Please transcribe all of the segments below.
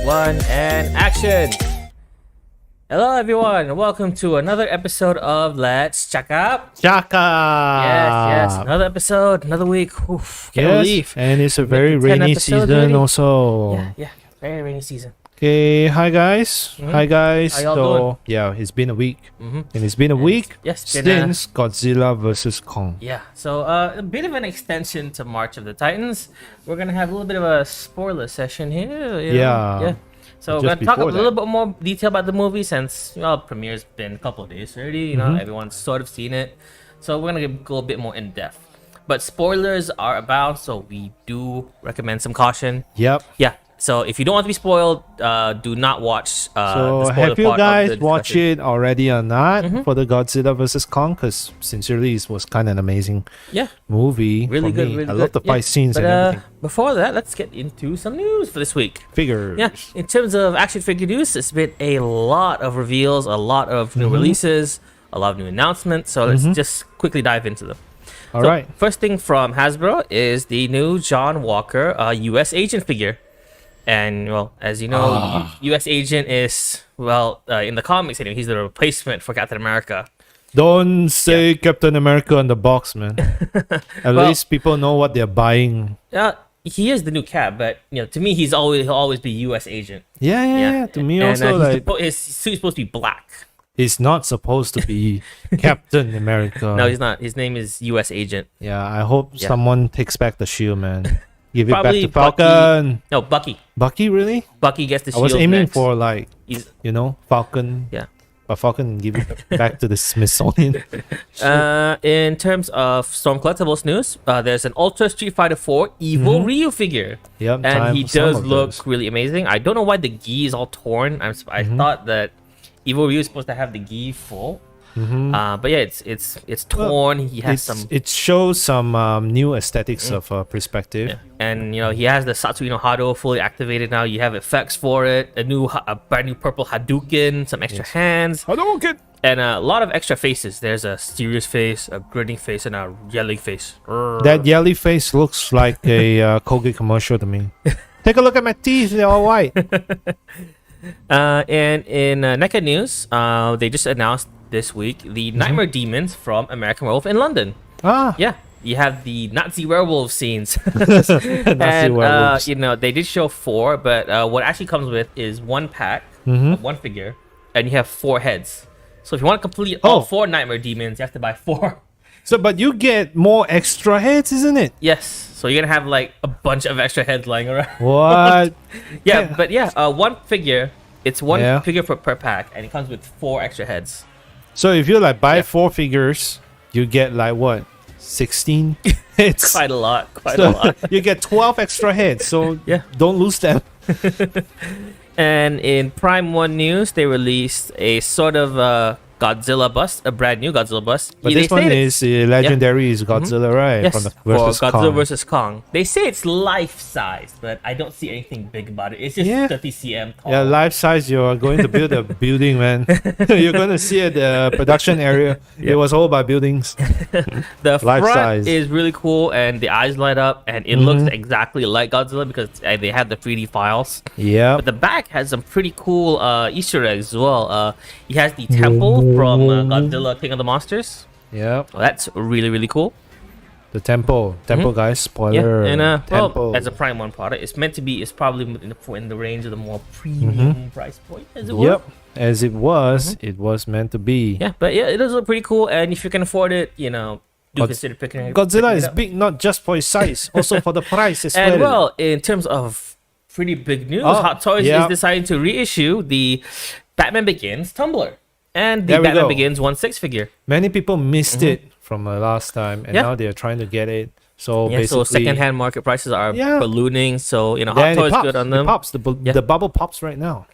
one, and action! Hello, everyone. Welcome to another episode of Let's Cakap. Cakap. Yes. Another episode, another week. Oof, can't believe. And it's a very 10 rainy episodes season already. also. Yeah. Very rainy season. Okay, hi guys. Hi guys. How y'all doing? Yeah, it's been a week. Mm-hmm. And it's been a week Yes, since Godzilla vs. Kong. Yeah, so a bit of an extension to March of the Titans. We're gonna have a little bit of a spoiler session here. you know? Yeah. So Just we're gonna talk a before little bit more detail about the movie since premiere's been a couple of days already. You know, everyone's sort of seen it. So we're gonna go a bit more in depth. But spoilers are about, so we do recommend some caution. Yep. Yeah. So if you don't want to be spoiled, do not watch. So the spoiler have you part of guys the watched discussion. it already or not for the Godzilla vs. Kong? Because sincerely, it was kind of an amazing Yeah. movie. Really for good. me. Really I good. love the fight scenes But, and everything. Before that, let's get into some news for this week. Figures. Yeah, in terms of action figure news, it's been a lot of reveals, a lot of new releases, a lot of new announcements. So let's just quickly dive into them. All right. First thing from Hasbro is the new John Walker U.S. Agent figure. And, well, as you know, U.S. Agent is, in the comics anyway, he's the replacement for Captain America. Don't say Captain America on the box, man. At least people know what they're buying. He is the new Cap, but, to me, he'll always be U.S. Agent. Yeah. To me And, also, his suit's supposed to be black. he's not supposed to be Captain America. No, he's not. His name is U.S. Agent. Yeah, I hope someone takes back the shield, man. Give it Probably back to Falcon. No, Bucky. Bucky, really? Bucky gets the I shield was aiming next. for He's- Falcon. Yeah. But Falcon give it back to the Smithsonian. In terms of Storm Collectibles news, there's an Ultra Street Fighter 4 Evil Ryu figure. Yep, And time he for some does of look those. really amazing. I don't know why the gi is all torn. I thought that Evil Ryu is supposed to have the gi full. But yeah, it's torn. He has It shows some new aesthetics of perspective. and he has the Satsuino Hado fully activated now. You have effects for it, a brand new purple Hadouken, some extra hands, Hadouken! and a lot of extra faces. There's a serious face, a grinning face, and a yelling face. That yelly face looks like a Colgate commercial to me. Take a look at my teeth; they're all white. And in NECA news, they just announced this week the Nightmare Demons from American Werewolf in London. Yeah, you have the Nazi werewolf scenes. Nazi werewolves. They did show 4, but what actually comes with is one pack, of one figure, and you have 4 heads. So if you want to complete all 4 Nightmare Demons, you have to buy 4. So, but you get more extra heads, isn't it? Yes, so you're gonna have like a bunch of extra heads lying around. What? One figure. It's one Yeah. figure per pack, and it comes with 4 extra heads. So if you buy 4 figures, you get 16 heads. Quite a lot. Quite a lot. You get 12 extra heads. So Yeah. don't lose them. And in Prime 1 news, they released a sort of Godzilla bust, a brand new Godzilla bust. But They this one say is legendary is Godzilla, right? yes, From the for versus Godzilla Kong. versus Kong. They say it's life-size, but I don't see anything big about it. It's just Yeah. 30 cm tall. Yeah, life size. You're going to build a building, man. You're going to see the production area. It was all by buildings. The life front size. is really cool, and the eyes light up, and it looks exactly like Godzilla because they have the 3D files. Yeah. But the back has some pretty cool Easter eggs as well. He has the temple from Godzilla King of the Monsters. Yeah. Well, that's really, really cool. The temple. Temple, guys. Spoiler. And temple. as a Prime 1 product, it's probably in the range of the more premium price point, as it were. Yep. As it was, it was meant to be. Yeah, but yeah, it does look pretty cool, and if you can afford it, do consider picking it. Godzilla picking it is up. big not just for his size, also for the price as And well. in terms of pretty big news, Hot Toys is deciding to reissue the Batman Begins tumbler and the There we Batman go. Begins 1/6 figure. Many people missed it from last time, and Yeah. now they're trying to get it. So Yeah, basically, so secondhand market prices are Yeah. ballooning. So Hot then Toys it pops. good on It them pops. The bubble pops right now.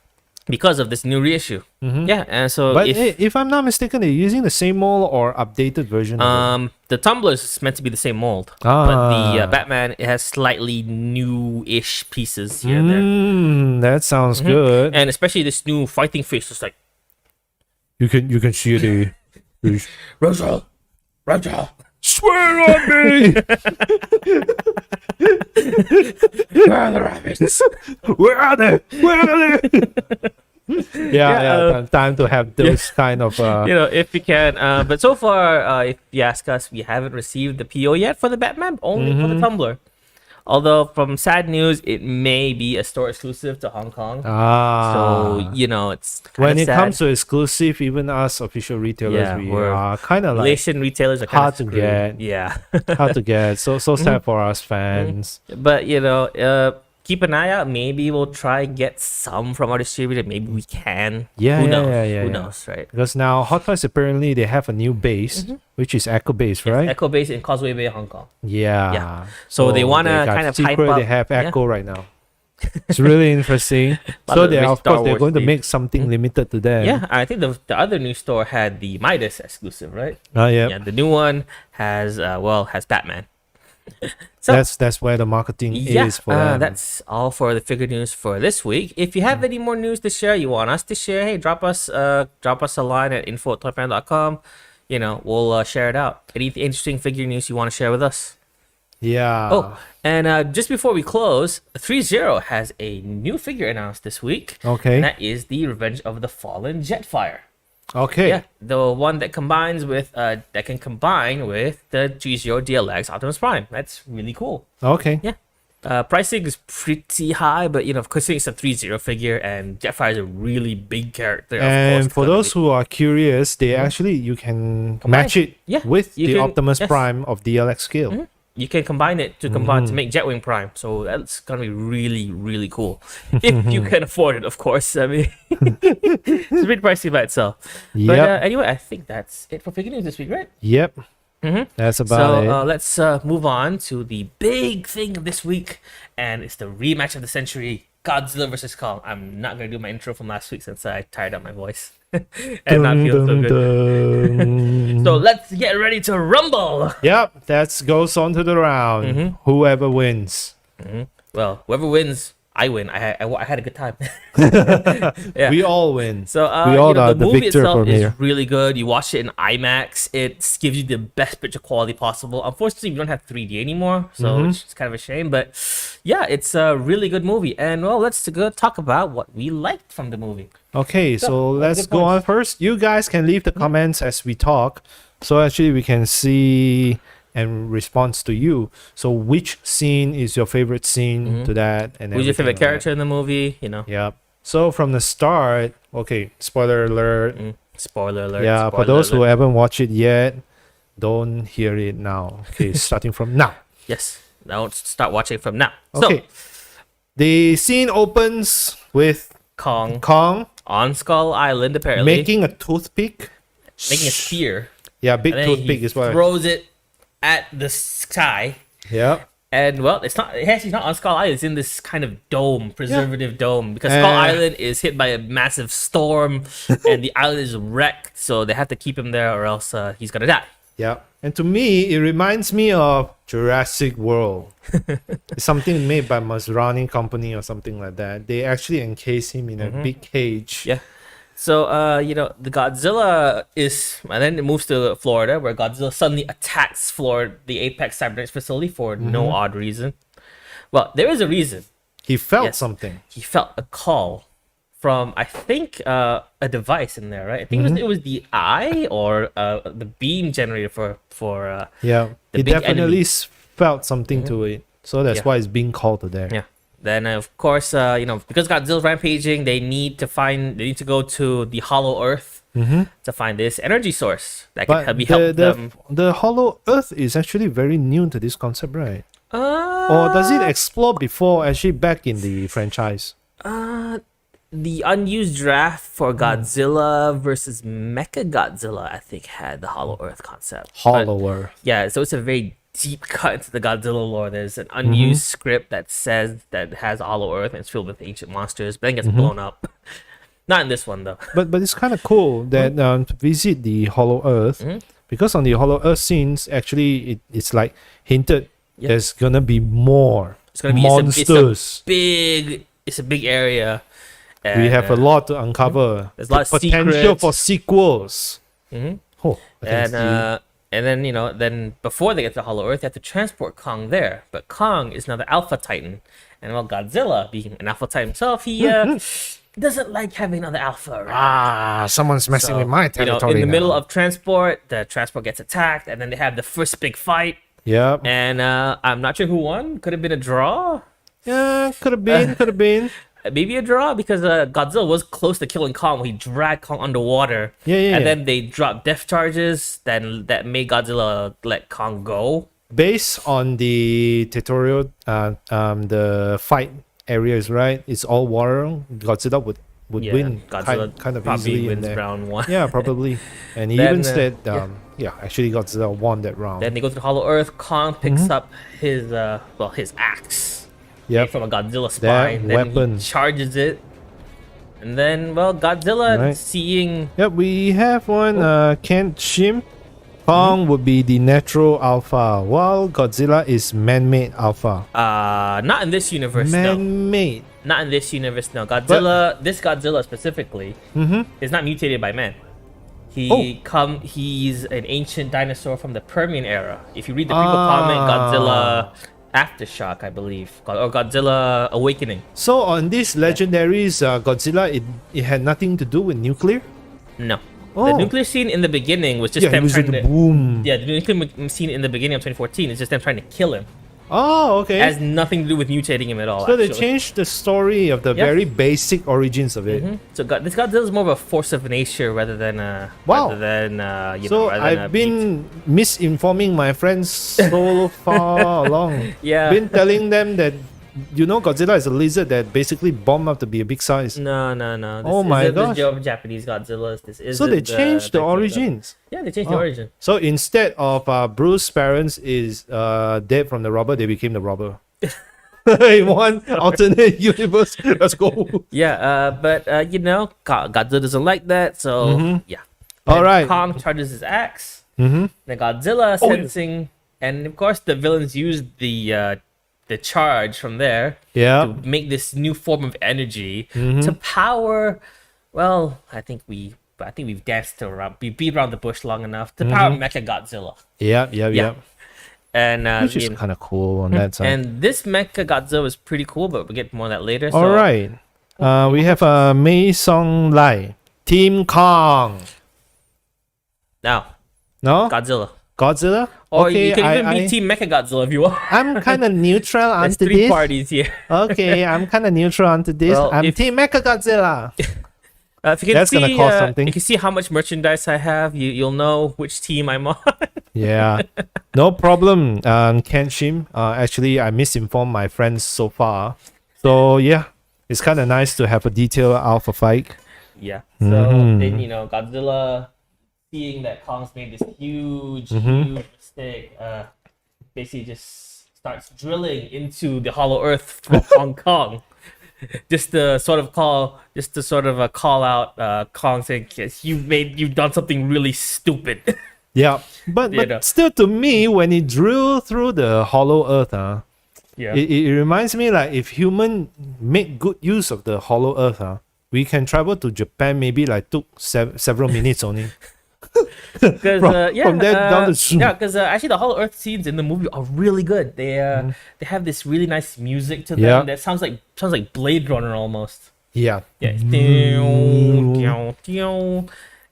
because of this new reissue. Yeah, and so But if I'm not mistaken, they're using the same mold or updated version. Of it. the tumblers is meant to be the same mold, but the Batman, it has slightly new-ish pieces here and there. That sounds good. And especially this new fighting face, just like You can see the Rosa. Swear on me! Where are the rabbits? Where are they? Where are they? Time to have those kind of If you can. But so far, if you ask us, we haven't received the PO yet for the Batman, only for the Tumblr. Although, from sad news, it may be a store exclusive to Hong Kong. So, it's when it sad. comes to exclusive, even us official retailers, we are kind of like Malaysian retailers are hard kind to of get. Yeah. hard to get. So sad for us fans. But, keep an eye out. Maybe we'll try and get some from our distributor. Maybe we can. Who knows? Who knows, right? Because now Hot Toys apparently they have a new base, which is Echo Base, right? Echo Base in Causeway Bay, Hong Kong. Yeah. So they want to kind of hype up. They have Echo right now. It's really interesting. So they of course they're going to make something limited to them. Yeah, I think the other new store had the Midas exclusive, right? Yeah. The new one has Batman. So that's where the marketing is for them. That's all for the figure news for this week. If you have any more news to share, you want us to share, hey, drop us a line at info@toypanic.com. We'll share it out. Any interesting figure news you want to share with us? Yeah. Oh, and just before we close, 3-0 has a new figure announced this week. Okay. And that is the Revenge of the Fallen Jetfire. Okay. Yeah, the one that combines with that can combine with the 3-0 DLX Optimus Prime. That's really cool. Okay. Yeah. Pricing is pretty high, but considering it's a 3-0 figure and Jetfire is a really big character. And for those who are curious, they actually you can match it with the Optimus Prime of DLX scale. You can combine it to make Jetwing Prime, so that's gonna be really, really cool if you can afford it. Of course, I mean it's a bit pricey by itself. But anyway, I think that's it for figure news this week, right? Yep. That's about it. So let's move on to the big thing of this week, and it's the rematch of the century: Godzilla versus Kong. I'm not gonna do my intro from last week since I tired out my voice and not feeling so good. So let's get ready to rumble. Yep, that goes on to the round. Whoever wins. Well, whoever wins, I win. I had a good time. We all win. So we all the movie victor itself from is here. really good. You watch it in IMAX. It gives you the best picture quality possible. Unfortunately, we don't have 3D anymore, so it's kind of a shame. But yeah, it's a really good movie. And well, let's go talk about what we liked from the movie. Okay, so let's go on first. You guys can leave the comments as we talk. So actually we can see and response to you. So which scene is your favorite scene to that? And who's your favorite character in the movie? Yep. So from the start, okay, spoiler alert. Spoiler alert. Yeah, for those who haven't watched it yet, don't hear it now. Okay, starting from now. Yes. Now start watching from now. Okay. So, the scene opens with Kong on Skull Island, apparently making a toothpick, making a spear. Yeah, big and toothpick is what throws it at the sky. Yeah. And well, it's actually not on Skull Island. It's in this kind of dome, preservative dome, because Skull Island is hit by a massive storm, and the island is wrecked. So they have to keep him there, or else he's gonna die. Yeah. And to me, it reminds me of Jurassic World. It's something made by Masrani Company or something like that. They actually encase him in a big cage. Yeah. So, the Godzilla and then it moves to Florida, where Godzilla suddenly attacks the Apex Cybernetics facility for no odd reason. Well, there is a reason. He felt something. He felt a call from, I think, a device in there, right? I think it was the eye or the beam generator for yeah. He definitely felt something to it. So that's why it's being called to there. Yeah. Then of course, because Godzilla's rampaging, they need to go to the Hollow Earth to find this energy source that can help them. The Hollow Earth is actually very new to this concept, right? Or does it explore before actually back in the franchise? The unused draft for Godzilla versus Mechagodzilla, I think, had the Hollow Earth concept. Hollow Earth. Yeah, so it's a very deep cut into the Godzilla lore. There's an unused script that has Hollow Earth and it's filled with ancient monsters, but then gets blown up. Not in this one though. But it's kind of cool that to visit the Hollow Earth, because on the Hollow Earth scenes, actually it's like hinted there's gonna be more. It's gonna be monsters. It's a big area. And, we have a lot to uncover. There's a lot of potential secrets. for sequels. And And then, then before they get to Hollow Earth, they have to transport Kong there. But Kong is now the Alpha Titan. And while Godzilla, being an Alpha Titan himself, he doesn't like having another Alpha around. Someone's messing with my territory in the now. middle of transport, the transport gets attacked, and then they have the first big fight. Yep. And I'm not sure who won. Could have been a draw. Yeah, could have been. Maybe a draw because Godzilla was close to killing Kong when he dragged Kong underwater. And then they dropped death charges. Then that made Godzilla let Kong go. Based on the tutorial, the fight areas, right? It's all water. Godzilla would win Godzilla kind of probably easily wins in there. round 1. Yeah, probably. And he Then, even said, actually Godzilla won that round. Then they go to the Hollow Earth. Kong picks up his axe. Yep. From a Godzilla spine. That then weapon. He charges it. And then, Godzilla seeing... Yep, we have one, Kent Shim. Kong would be the natural alpha, while Godzilla is man-made alpha. Not in this universe, Man-made. No. Not in this universe, no. This Godzilla specifically, is not mutated by man. He's an ancient dinosaur from the Permian era. If you read the prequel comic, Godzilla Aftershock, I believe, or Godzilla Awakening. So on these legendaries, Godzilla, it had nothing to do with nuclear? No. The nuclear scene in the beginning was just them trying to... boom. Yeah, the nuclear scene in the beginning of 2014 is just them trying to kill him. Oh, okay. It has nothing to do with mutating him at all. So they changed the story of the very basic origins of it. So this Godzilla is more of a force of nature rather than I've been misinforming my friends so far along. Yeah. Been telling them that Godzilla is a lizard that basically bombed up to be a big size. No. Oh my gosh. The Japanese Godzillas. This is So they changed the origins. Yeah, they changed the origin. So instead of Bruce's parents is dead from the robber, they became the robber. In one alternate universe. Let's go. Yeah, but Godzilla doesn't like that, so yeah. All right. Kong charges his axe. Then Godzilla sensing, and of course the villains use the charge from there to make this new form of energy to power. Well, I think we've danced around, we beat around the bush long enough to power Mecha Godzilla. Yeah. And which is kind of cool on that side. And this Mecha Godzilla is pretty cool, but we'll get more on that later. All right. We have Mei Song Lai, Team Kong. Now, No? Godzilla? Okay, Or you can even be Team Mecha Godzilla if you want. I'm kind of neutral There's onto three this. parties here. Okay, I'm kind of neutral onto this. Well, I'm Team Mecha Godzilla. If you can That's gonna cost something. You can see how much merchandise I have. You'll know which team I'm on. Yeah, no problem. Kenshim. Actually, I misinformed my friends so far. So yeah, it's kind of nice to have a detailed alpha fight. Yeah. So then Godzilla, seeing that Kong's made this huge mistake, basically just starts drilling into the Hollow Earth from Hong Kong. Just to sort of call out Kong, saying, "Yes, you've done something really stupid." Yeah, but still, to me, when it drilled through the Hollow Earth, it reminds me like if human make good use of the Hollow Earth, we can travel to Japan. Maybe like took several minutes only. From there down the zoom. Yeah, because actually the Hollow Earth scenes in the movie are really good. They have this really nice music to them that sounds like Blade Runner almost. Yeah. And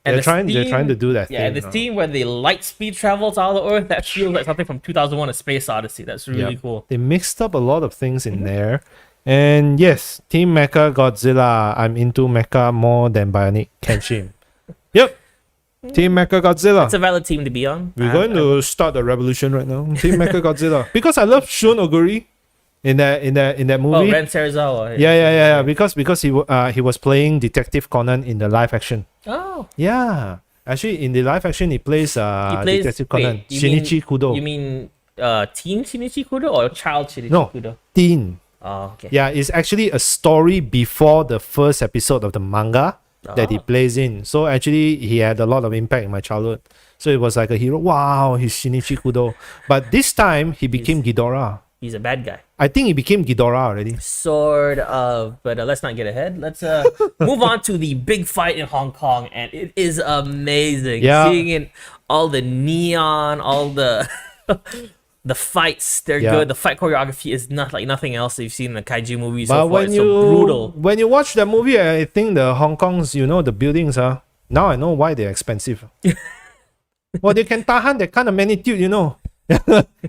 they're trying to do that. Yeah, the theme where they light speed travel to Hollow Earth, that feels like something from 2001: A Space Odyssey. That's really cool. They mixed up a lot of things in there. And yes, Team Mecha Godzilla. I'm into Mecha more than Bionic Kenshin. Yep. Team Mecha Godzilla. It's a valid team to be on. We're going to start a revolution right now. Team Mecha Godzilla. Because I love Shun Oguri in that movie. Oh, Ren Serizawa. Yeah. Because he was playing Detective Conan in the live action. Oh. Yeah. Actually, in the live action, he plays Detective Conan. Shinichi Kudo. You mean teen Shinichi Kudo or child Shinichi Kudo? No, teen. Oh, okay. Yeah, it's actually a story before the first episode of the manga that he plays in. So actually, he had a lot of impact in my childhood. So it was like a hero. Wow, he's Shinichi Kudo. But this time, he became Ghidorah. He's a bad guy. I think he became Ghidorah already. Sort of, but let's not get ahead. Let's move on to the big fight in Hong Kong, and it is amazing. Yeah. Seeing it, all the neon, all the the fights, they're good. The fight choreography is not like nothing else that you've seen in the kaiju movies so far. It's so brutal. When you watch that movie, I think the Hong Kong's, the buildings are, now I know why they're expensive. Well, they can tahan that kind of magnitude,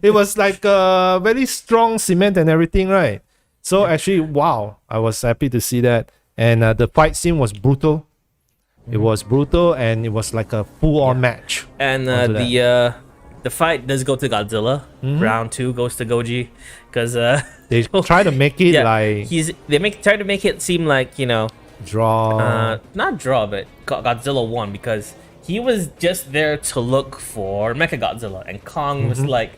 It was like very strong cement and everything, right? So actually, wow, I was happy to see that. And the fight scene was brutal. It was brutal, and it was like a full-on match. And the fight does go to Godzilla. Round 2 goes to Goji, because they try to make it like try to make it seem like draw. Not draw, but Godzilla won because he was just there to look for Mechagodzilla, and Kong was like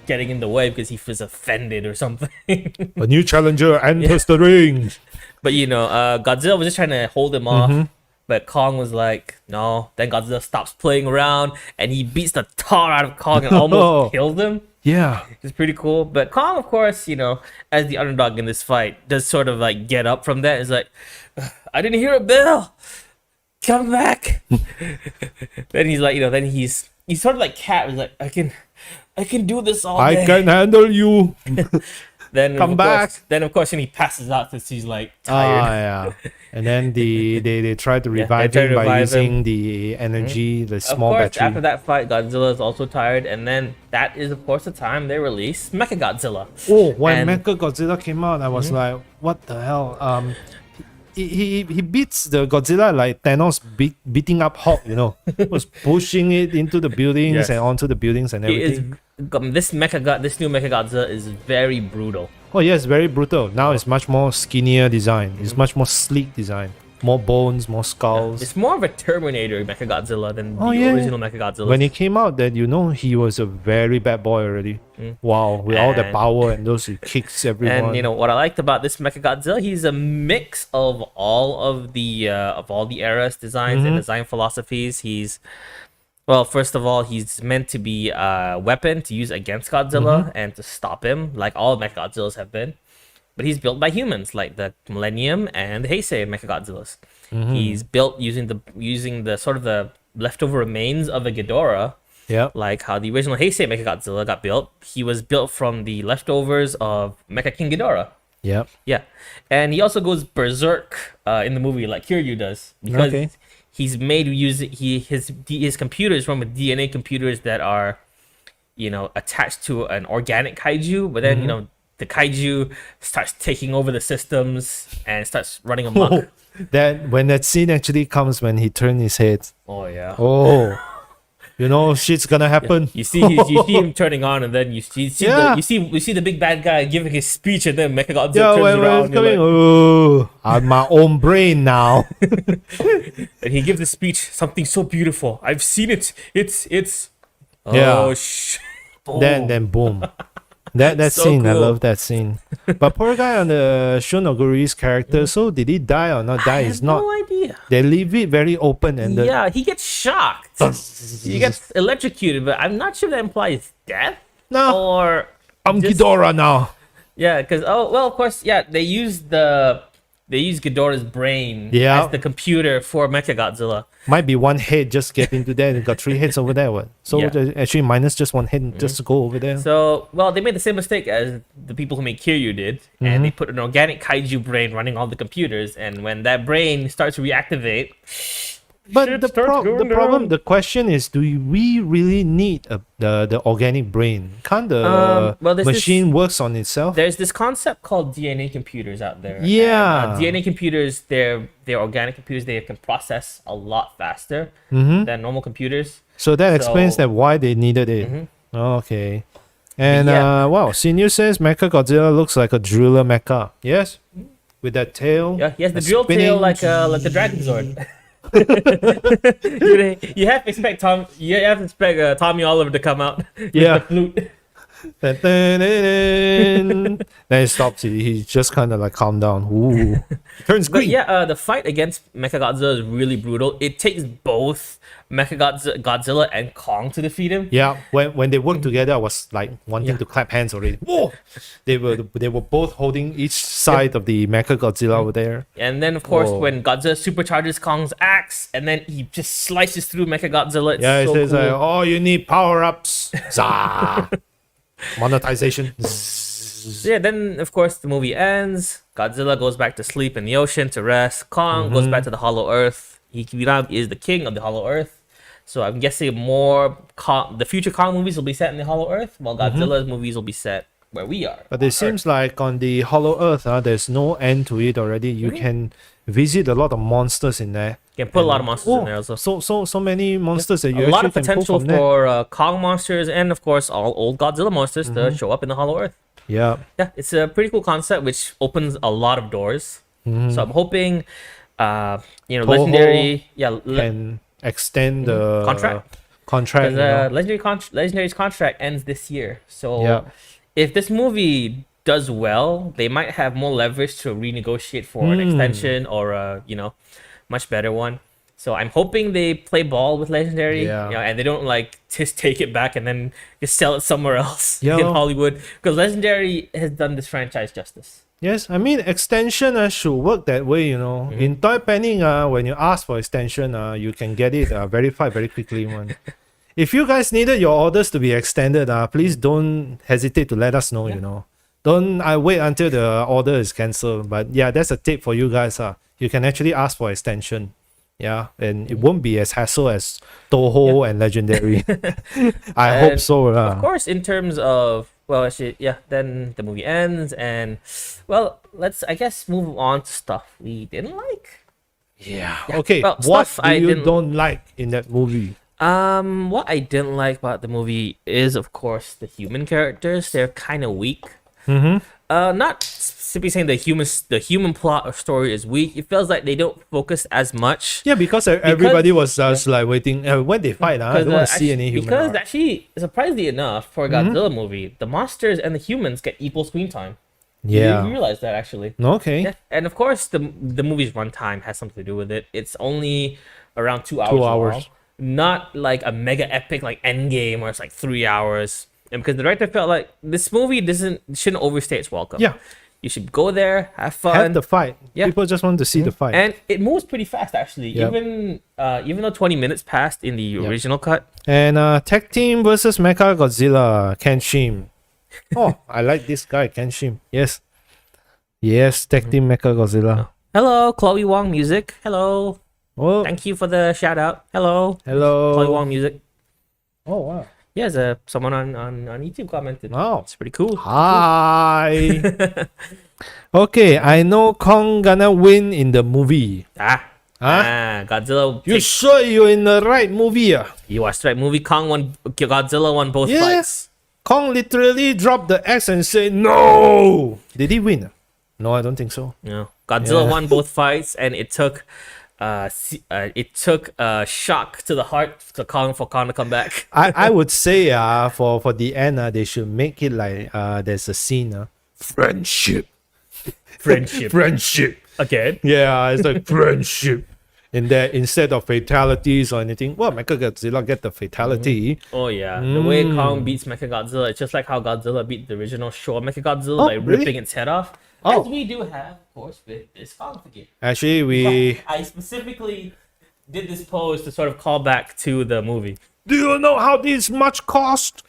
getting in the way because he was offended or something. A new challenger enters the ring. But Godzilla was just trying to hold him off. But Kong was like, no. Then Godzilla stops playing around and he beats the tar out of Kong and almost kills him. Yeah. It's pretty cool. But Kong, of course, as the underdog in this fight, does sort of like get up from that. It's like, I didn't hear a bell. Come back. Then he's like, then he's sort of like Cat. He's like, I can do this all day. I can handle you. Then come back. Of course, when he passes out because he's like tired. Yeah. And then they try to revive him by using the energy, the small battery. After that fight, Godzilla is also tired, and then that is of course the time they release Mechagodzilla. Oh, when Mechagodzilla came out, I was like, what the hell? He beats the Godzilla like Thanos beating up Hulk, was pushing it into the buildings and onto the buildings and everything. This new Mechagodzilla is very brutal. Oh yes, very brutal. Now it's much more skinnier design. It's much more sleek design. More bones, more skulls. It's more of a Terminator Mechagodzilla than the original Mechagodzilla. When it came out, that he was a very bad boy already. Wow, with all the power and those kicks everyone. And what I liked about this Mechagodzilla, he's a mix of all of the era's designs and design philosophies. First of all, he's meant to be a weapon to use against Godzilla and to stop him, like all Mechagodzillas have been. But he's built by humans, like the Millennium and the Heisei Mechagodzillas. He's built using the sort of the leftover remains of a Ghidorah. Yeah. Like how the original Heisei Mechagodzilla got built. He was built from the leftovers of Mecha King Ghidorah. Yep. Yeah. And he also goes berserk in the movie like Kiryu does. Because he's made his computers from DNA computers that are, attached to an organic kaiju, but then, the kaiju starts taking over the systems and starts running amok. When that scene actually comes when he turns his head. Oh yeah. Oh. Shit's gonna happen. You see him turning on, and then you see the big bad guy giving his speech, and then Mechagodzilla turns around. Coming, I'm my own brain now. And he gives the speech, something so beautiful. I've seen it. It's. Then boom. That so scene, cool. I love that scene. But poor guy on the Shunoguri's character, so did he die or not die? I have no idea. They leave it very open and he gets shocked. He gets electrocuted, but I'm not sure that implies death. No. Or I'm Ghidorah now. Yeah, because of course, they use Ghidorah's brain as the computer for Mechagodzilla. Might be one head just get into there and got 3 heads over there. What? So actually minus just 1 head just to go over there. So, they made the same mistake as the people who made Kiryu did. And they put an organic kaiju brain running all the computers. And when that brain starts to reactivate... But the question is, do we really need the organic brain? Can't the machine works on itself? There's this concept called DNA computers out there. Yeah. And, DNA computers, they're organic computers. They can process a lot faster than normal computers. So that explains why they needed it. Okay. And Senior says Mechagodzilla looks like a driller mecha. Yes, with that tail. Yeah, he has the drill tail like the Dragon Zord. You have to expect Tommy Oliver to come out with the flute. Dun, dun, dun, dun. Then it stops. He just kind of like calm down. Ooh, turns But green. yeah, the fight against Mechagodzilla is really brutal. It takes both Godzilla and Kong to defeat him. Yeah, when they worked together, I was like wanting Yeah. to clap hands already. Whoa! They were both holding each side of the Mecha Godzilla over there. And then, of course, Whoa. when Godzilla supercharges Kong's axe, and then he just slices through Mechagodzilla. It's Yeah, it so says cool. oh, you need power ups. Zah! Monetization. Yeah, then of course the movie ends. Godzilla goes back to sleep in the ocean to rest. Kong goes back to the Hollow Earth. He now is the king of the Hollow Earth. So I'm guessing the future Kong movies will be set in the Hollow Earth, while Godzilla's movies will be set where we are. But it seems like on the Hollow Earth, there's no end to it already. You can visit a lot of monsters in there. You can put a lot of monsters in there also. So many monsters that you A lot of actually can pull potential from there. for Kong monsters and of course all old Godzilla monsters to show up in the Hollow Earth. Yeah. Yeah, it's a pretty cool concept which opens a lot of doors. So I'm hoping, Toho Legendary, Can extend the Contract? Contract. because Legendary's contract ends this year. So Yeah. if this movie does well, they might have more leverage to renegotiate for an extension or a much better one. So I'm hoping they play ball with Legendary, Yeah. and they don't like just take it back and then just sell it somewhere else Yeah. in Hollywood, because Legendary has done this franchise justice. Yes, I mean extension should work that way, In ToyPanic, when you ask for extension, you can get it verified very quickly. One. If you guys needed your orders to be extended, please don't hesitate to let us know. Don't wait until the order is cancelled. But yeah, that's a tip for you guys. You can actually ask for extension. Yeah, and it won't be as hassle as Toho and Legendary. I hope And so. Of course, in terms of then the movie ends, and let's move on to stuff we didn't like. Yeah. Okay. Well, What stuff do I you didn't- don't like in that movie? What I didn't like about the movie is, of course, the human characters. They're kind of weak. Not simply saying the human plot or story is weak. It feels like they don't focus as much. Yeah, because everybody was just like waiting when they fight. I don't want to see any human. Because arc. actually, surprisingly enough, for a Godzilla movie, the monsters and the humans get equal screen time. Yeah. You realize that actually. Okay. Yeah, and of course the movie's runtime has something to do with it. It's only around 2 hours. 2 hours. long. Not like a mega epic like Endgame where it's like 3 hours. And because the director felt like this movie shouldn't overstay its welcome. Yeah. You should go there, have fun. Have the fight. Yeah. People just want to see the fight. And it moves pretty fast actually. Yep. Even though 20 minutes passed in the original cut. And tag team versus Mecha Godzilla, Kenshin. Oh, I like this guy, Kenshin. Yes. Yes, tag team Mecha Godzilla. Hello, Chloe Wong Music. Hello. Oh, Thank you for the shout out. Hello. hello. Chloe Wong Music. Oh, wow. Yeah, someone on YouTube commented. Wow. It's pretty cool. Hi. Okay, I know Kong gonna win in the movie. Godzilla. You sure you're in the right movie? You watched the right movie. Godzilla won both Yeah. fights. Kong literally dropped the axe and said, "No!" Did he win? No, I don't think so. Yeah. Godzilla Yeah. won both fights, and it took a shock to the heart for Kong to come back. I would say for the end they should make it like there's a scene friendship. Friendship. Again. Yeah, it's like friendship. In that instead of fatalities or anything, well, Mechagodzilla get the fatality. Oh yeah, the way Kong beats Mechagodzilla, it's just like how Godzilla beat the original Showa Mechagodzilla Oh, by really? ripping its head off. Oh. As we do have, of course, with this Kong figure. Actually, we I specifically did this pose to sort of call back to the movie. do you know how this much cost?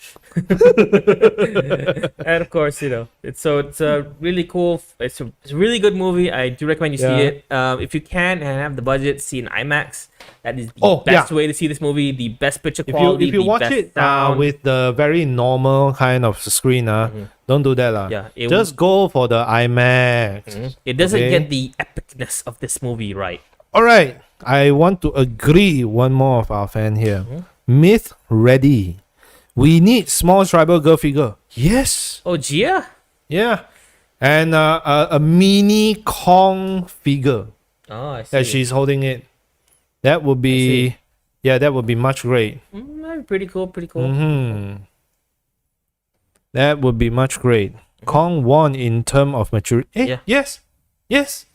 And of course, it's a really cool. It's a really good movie. I do recommend you see Yeah. it. If you can and have the budget, see in IMAX. That is the best way to see this movie. The best picture quality. If you the watch best it sound. with the very normal kind of screen, don't do that. Yeah, Just go for the IMAX. It doesn't Okay. get the epicness of this movie right. All right. I want to agree one more of our fan here. Myth ready. We need small tribal girl figure. Yes. Oh, Gia? Yeah. And a mini Kong figure Oh, I see. that she's holding it. That would be, that would be much great. Pretty cool. Pretty cool. Hmm. That would be much great. Kong won in term of maturity. Yeah. Yes.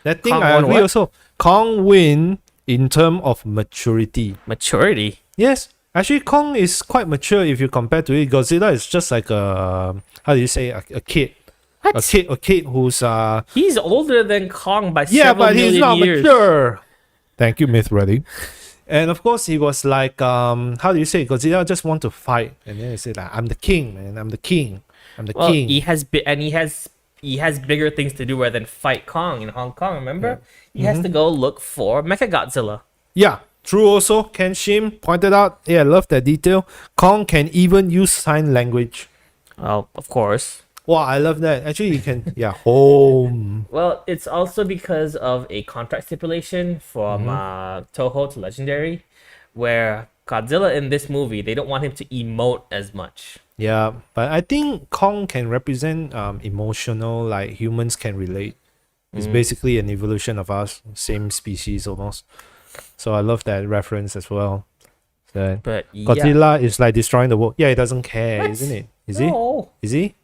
That thing Kong I won agree what? also. Kong win in term of maturity. Maturity. Yes. Actually, Kong is quite mature if you compare to it. Godzilla is just like a, how do you say, a kid. What? A kid who's He's older than Kong by yeah, several but he's million not years. mature. Thank you, Myth Ready. And of course, he was like, how do you say? Godzilla just want to fight, and then he said, like, "I'm the king, man. I'm the king. I'm the Well, king." he has bigger things to do rather than fight Kong in Hong Kong. Remember, he has to go look for Mechagodzilla. Yeah, true. Also, Ken Shim pointed out. Yeah, I love that detail. Kong can even use sign language. Oh, of course. Wow, I love that. Actually, he can. Yeah, home. Well, it's also because of a contract stipulation from Toho to Legendary, where Godzilla in this movie, they don't want him to emote as much. Yeah, but I think Kong can represent emotional, like humans can relate. It's basically an evolution of us, same species almost. So I love that reference as well. So But yeah, Godzilla is like destroying the world. Yeah, he doesn't care, What? isn't it? Is no, he? Is he?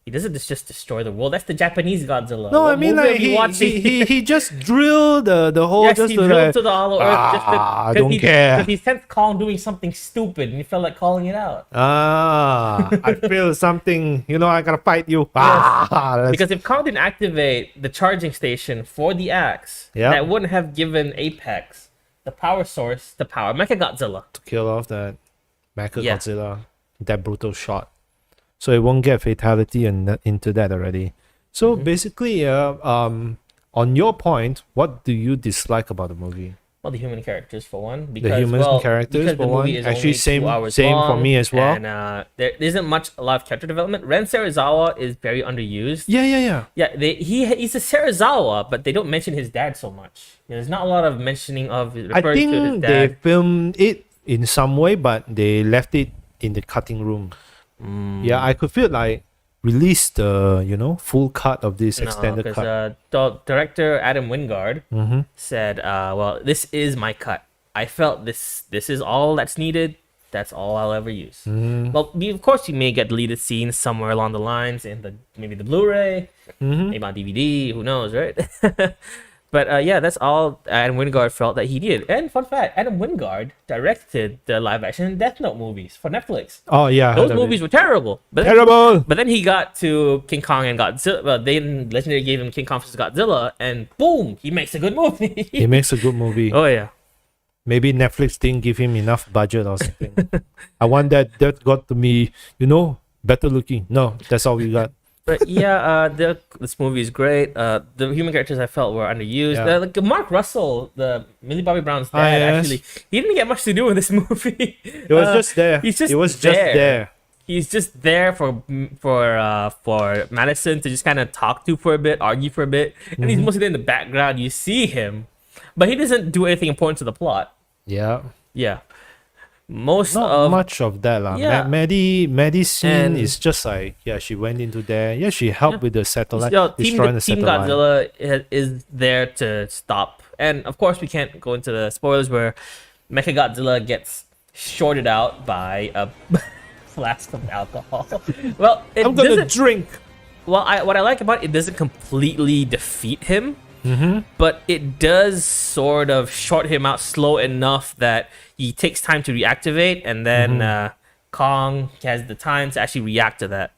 he doesn't just destroy the world. That's the Japanese Godzilla. No, What I mean movie like have you watched? he just drilled the hole Yes, just he to drilled like, to the hollow earth just I to, don't care. Because he sensed Kong doing something stupid and he felt like calling it out. I feel something, I gotta fight you. That's- Because if Kong didn't activate the charging station for the axe, Yep. that wouldn't have given Apex the power source to power Mechagodzilla. to kill off that Mecha Yeah. Godzilla, that brutal shot. So it won't get fatality and into that already. So basically, on your point, what do you dislike about the movie? Well, the human characters for one, because human characters, because for the movie one. is Actually, only same- 2 hours same for long, me as well. and there isn't a lot of character development. Ren Serizawa is very underused. Yeah. Yeah, he's a Serizawa, but they don't mention his dad so much. There's not a lot of mentioning of I referring to his think they dad. filmed it in some way, but they left it in the cutting room. Yeah, I could feel like release the full cut of this extended cut. because the director Adam Wingard Mm-hmm. said, "Well, this is my cut. I felt this is all that's needed. That's all I'll ever use." Mm-hmm. Well, of course, you may get deleted scenes somewhere along the lines in maybe the Blu-ray, Mm-hmm. maybe on DVD. Who knows, right? But yeah, that's all Adam Wingard felt that he needed. And fun fact, Adam Wingard directed the live-action Death Note movies for Netflix. Oh yeah, I Those heard of movies it. were terrible. But Terrible. but then he got to King Kong and Godzilla. Well, then Legendary gave him King Kong vs. Godzilla, and boom, he makes a good movie. He makes a good movie. Oh yeah. Maybe Netflix didn't give him enough budget or something. I want that got to me, better looking. No, that's all we got. But yeah, this movie is great. The human characters I felt were underused. Yeah. Like Mark Russell, the Millie Bobby Brown's dad, yes. actually, he didn't get much to do in this movie. It was just there. He's just it was there. just there. He's just there for Madison to just kind of talk to for a bit, argue for a bit, and he's mostly in the background. You see him, but he doesn't do anything important to the plot. Yeah. Yeah, most Not of much of that lah. Yeah. Maddie's scene And- is just like she went into there. Yeah, she helped with the satellite, Team destroying the Team satellite. Godzilla is there to stop, and of course we can't go into the spoilers where Mechagodzilla gets shorted out by a flask of alcohol. Well, it I'm gonna doesn't. drink. Well, what I like about it doesn't completely defeat him, Mm-hmm. but it does sort of short him out slow enough that he takes time to reactivate, and then Kong has the time to actually react to that.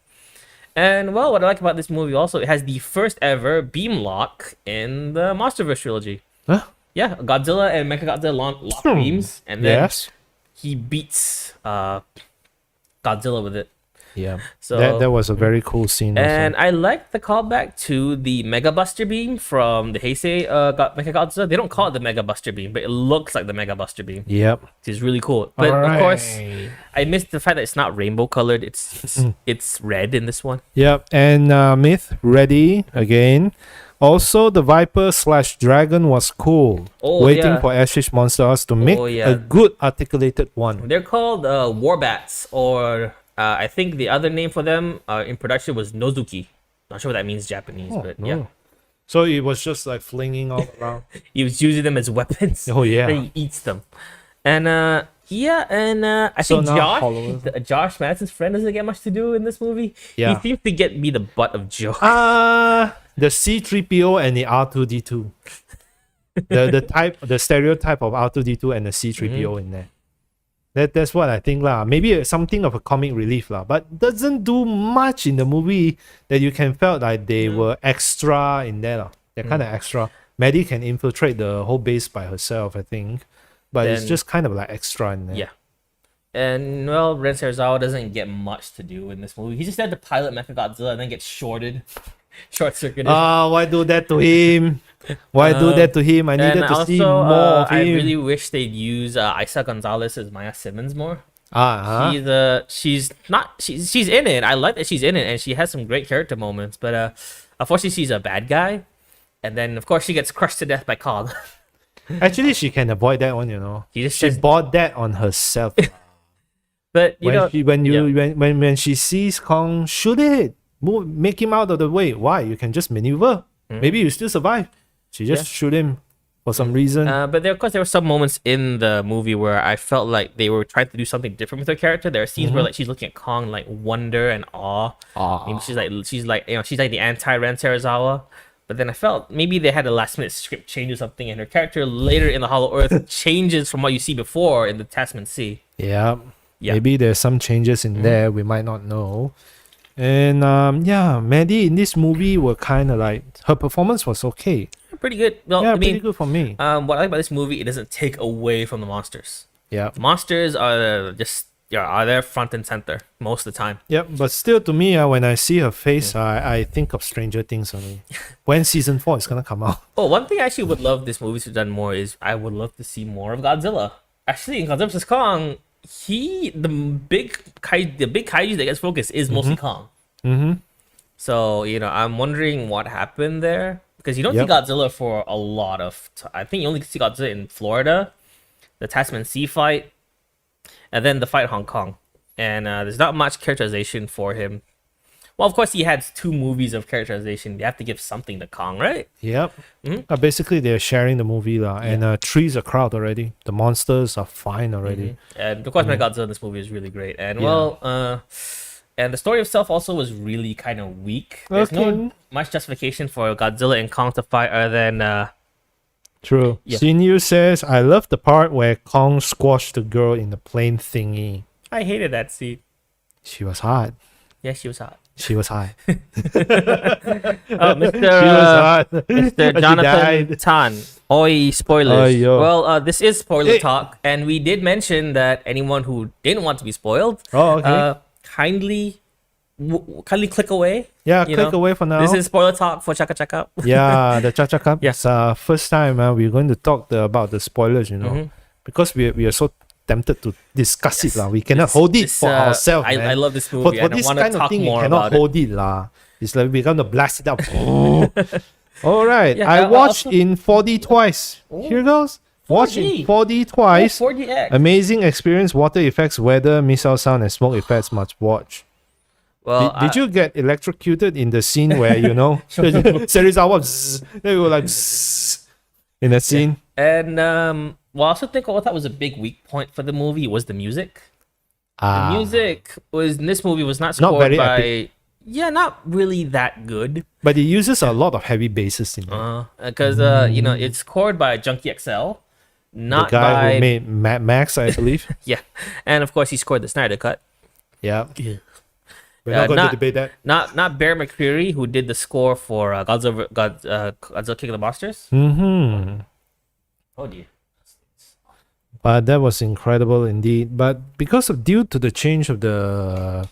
And well, what I like about this movie also, it has the first ever beam lock in the MonsterVerse trilogy. Huh? Yeah, Godzilla and Mechagodzilla lock beams, and then Yes. he beats Godzilla with it. Yeah. So that was a very cool scene. and I like the callback to the Mega Buster Beam from the Heisei Mechagodzilla. They don't call it the Mega Buster Beam, but it looks like the Mega Buster Beam. Yep. Which is really cool. But of course, Alright. I missed the fact that it's not rainbow colored. It's red in this one. Yep. And Myth ready again. Also, the Viper/Dragon was cool. Oh, Waiting yeah. for Ashish Monsters to make Oh, yeah. a good articulated one. They're called Warbats, or I think the other name for them in production was Nozuki. Not sure what that means Japanese, but yeah. Oh. So it was just like flinging all around. He was using them as weapons. Oh, yeah. Then he eats them. And Yeah, and I So think now followers. Josh Madsen's friend doesn't get much to do in this movie. Yeah. He seems to be the butt of joke. The C3PO and the R2D2. the stereotype of R2D2 and the C3PO in there. That's what I think lah. Maybe something of a comic relief lah, but doesn't do much in the movie that you can felt like they were extra in there lah. They're kind of extra. Maddie can infiltrate the whole base by herself, I think, but it's just kind of like extra in there. Yeah. And well, Ren Serizawa doesn't get much to do in this movie. He just had to pilot Mechagodzilla and then get short circuited. Why do that to him? Why do that to him? I needed to see more of him. I really wish they'd use Isa Gonzalez as Maya Simmons more. She's in it. I like that she's in it, and she has some great character moments. But unfortunately, she's a bad guy, and then of course she gets crushed to death by Kong. Actually, she can avoid that one. She bought that on herself. But when she sees Kong, shoot it, make him out of the way. Why? You can just maneuver. Maybe you still survive. She just shoot him for some reason. But there were some moments in the movie where I felt like they were trying to do something different with her character. There are scenes where like she's looking at Kong like wonder and awe. Maybe she's like the anti Ren Serizawa. But then I felt maybe they had a last minute script change or something, and her character later in the Hollow Earth changes from what you see before in the Tasman Sea. Yeah. Maybe there's some changes in there we might not know. And Maddie in this movie were kind of like, her performance was okay. Pretty good. Well, pretty good for me. What I like about this movie, it doesn't take away from the monsters. Yeah. The monsters are there front and center most of the time. Yep, but still to me, when I see her face, I think of Stranger Things only. When season 4 is gonna come out. Oh, one thing I actually would love this movie to have done more is I would love to see more of Godzilla. Actually, in Godzilla vs. Kong, the big kaiju that gets focused is mostly Kong. So I'm wondering what happened there, because you don't see Godzilla for a lot of I think you only see Godzilla in Florida, the Tasman Sea fight, and then the fight in Hong Kong, and there's not much characterization for him. Well, of course, he had 2 movies of characterization. You have to give something to Kong, right? Yep. Basically, they're sharing the movie and 3's a crowd already. The monsters are fine already. And of course, Godzilla in this movie is really great. And and the story itself also was really kind of weak. There's no much justification for Godzilla and Kong to fight other than... True. Yeah. Senior says, I love the part where Kong squashed the girl in the plane thingy. I hated that scene. She was hot. Yeah, she was hot. She was high. Mr. Jonathan Tan. Oi, spoilers. Well, this is spoiler talk, and we did mention that anyone who didn't want to be spoiled, kindly click away. Yeah, click away for now. This is spoiler talk for Cakap-Cakap. Yeah, the Cakap-Cakap. Yes. First time we're going to talk about the spoilers, because we are so tempted to discuss it. We cannot hold it for ourselves. I love this movie. For this kind of thing, you cannot hold it. It's like we're going to blast it up. All right. Yeah, I watched in 4D twice. Here goes. Watch in 4D twice. 4DX. Amazing experience. Water effects, weather, missile sound, and smoke effects. Must watch. Well, did you get electrocuted in the scene where Serizawa they were like in that scene? And I also think what I thought was a big weak point for the movie was the music. The music in this movie was not scored by epic. Yeah, not really that good. But it uses a lot of heavy basses in it. Because it's scored by Junkie XL, not the guy by who made Mad Max, I believe. Yeah, and of course he scored the Snyder Cut. Yeah. We're not going to debate that. Not Bear McCreary, who did the score for Godzilla King of the Monsters. Oh dear. But that was incredible indeed. But due to the change of the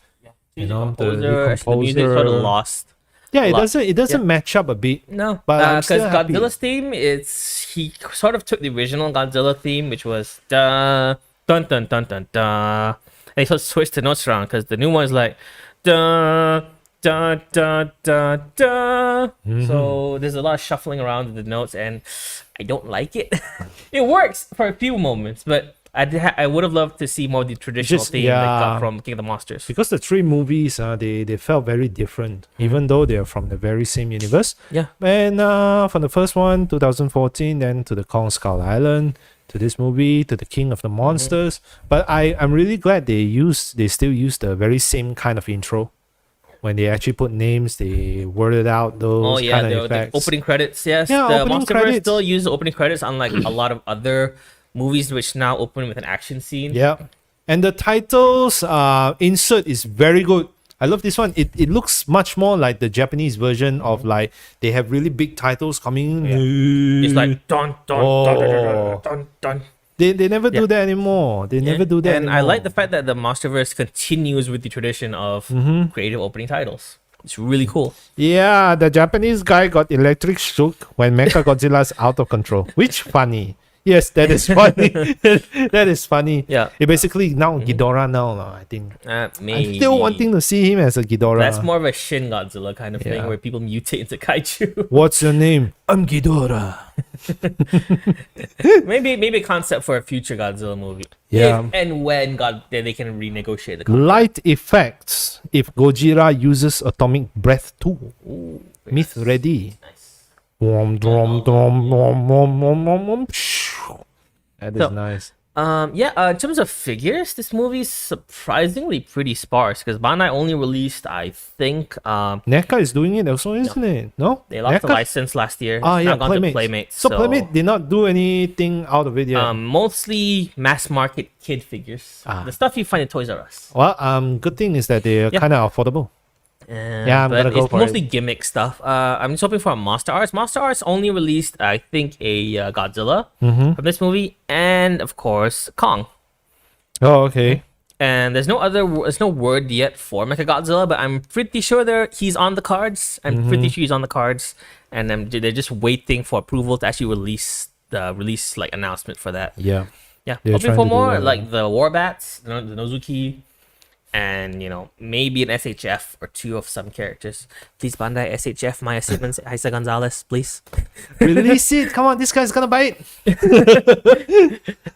the composer, the music sort of lost. Yeah, it doesn't match up a bit. No, but because Godzilla's theme, he sort of took the original Godzilla theme, which was da dun dun dun dun da, and he sort of switched the notes around because the new one is like da da da da da. So there's a lot of shuffling around the notes, and I don't like it. It works for a few moments, but I would have loved to see more of the traditional Just- theme that got yeah. from King of the Monsters. Because the three movies, they felt very different, even though they're from the very same universe. Yeah. And from the first one, 2014, then to the Kong Skull Island, to this movie, to the King of the Monsters. But I'm really glad they still use the very same kind of intro. When they actually put names, they worded out those Oh yeah, kind of the effects. opening credits. Yes, Yeah, the opening MonsterVerse credits. still use the opening credits, unlike a lot of other movies which now open with an action scene. Yeah. And the titles insert is very good. I love this one. It looks much more like the Japanese version of like they have really big titles coming. It's like dun dun dun dun dun dun dun. They never do that anymore. They never do that And anymore. I like the fact that the MonsterVerse continues with the tradition of creative opening titles. It's really cool. Yeah, the Japanese guy got electric shook when Mechagodzilla's out of control. Which funny. Yes, that is funny. That is funny. Yeah. It basically now Ghidorah now, I think. Maybe. I'm still wanting to see him as a Ghidorah. That's more of a Shin Godzilla kind of thing Yeah. where people mutate into kaiju. What's your name? I'm Ghidorah. maybe a concept for a future Godzilla movie. Yeah. If and when they can renegotiate the contract. Light effects if Gojira uses atomic breath too. Ooh, Myth ready. nice. Drum, drum, drum, drum, drum, drum, drum, drum. Pshh. That is So- nice. In terms of figures, this movie's surprisingly pretty sparse because Bandai only released, I think, NECA is doing it also, isn't it? No? they lost the NECA? license last year. Ah, It's yeah, now gone to Playmates. Playmates. So Playmate did not do anything out of it yet. Mostly mass market kid figures. The stuff you find in Toys R Us. Well, good thing is that they're Yeah. kind of affordable. Yeah, I'm but gonna go it's for mostly it. gimmick stuff. I'm just hoping for a Monster Arts. Monster Arts only released, I think, a Godzilla Mm-hmm. from this movie, and of course Kong. Oh, okay. And there's no word yet for Mechagodzilla, but I'm pretty sure he's on the cards. I'm Mm-hmm. pretty sure he's on the cards, and they're just waiting for approval to actually release the like announcement for that. Yeah. Yeah, They're hoping trying for to do more that, like the Warbats, the Nozuki, and maybe an SHF or two of some characters. Please, Bandai SHF, Maya Simmons, Isa Gonzalez, please. Release it. Come on, this guy's gonna buy it.